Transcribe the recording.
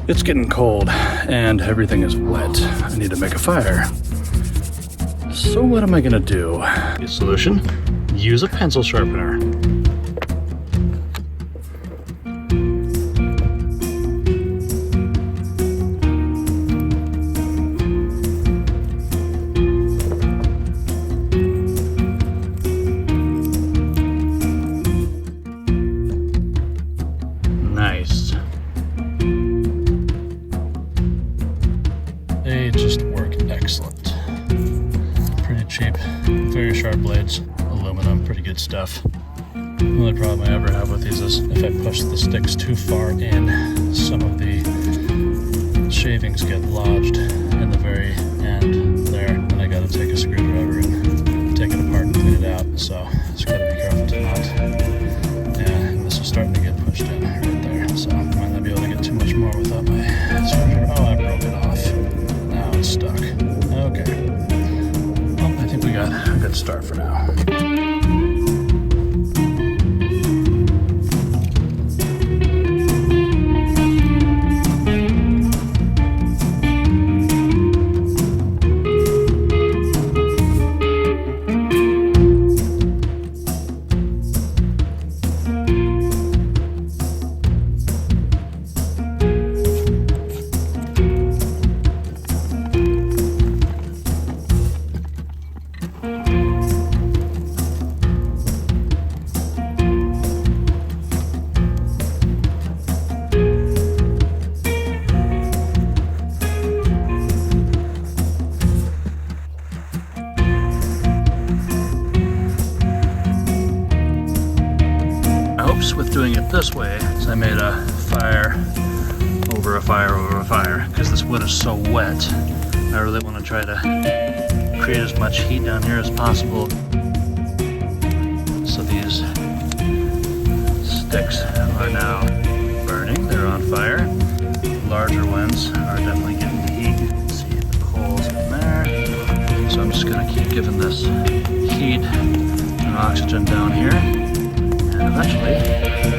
It's getting cold and everything is wet. I need to make a fire. So what am I gonna do? The solution? Use a pencil sharpener. Nice. They just work excellent. Pretty cheap, very sharp blades, aluminum, pretty good stuff. The only problem I ever have with these is if I push the sticks too far in, some of the shavings get lodged in the very end there, and I gotta take a screwdriver and take it apart and clean it out, so just gotta be careful to not. Yeah, and this is starting to get pushed in right there, so I might not be able to get too much more without my screwdriver. Oh, I broke it off. Now it's stuck. Okay. Well, I think we got a good start for now. With doing it this way, so I made a fire over a fire over a fire because this wood is so wet. I really want to try to create as much heat down here as possible. So these sticks are now burning, they're on fire. Larger ones are definitely getting the heat. You can see the coals in there. So I'm just going to keep giving this heat and oxygen down here. And eventually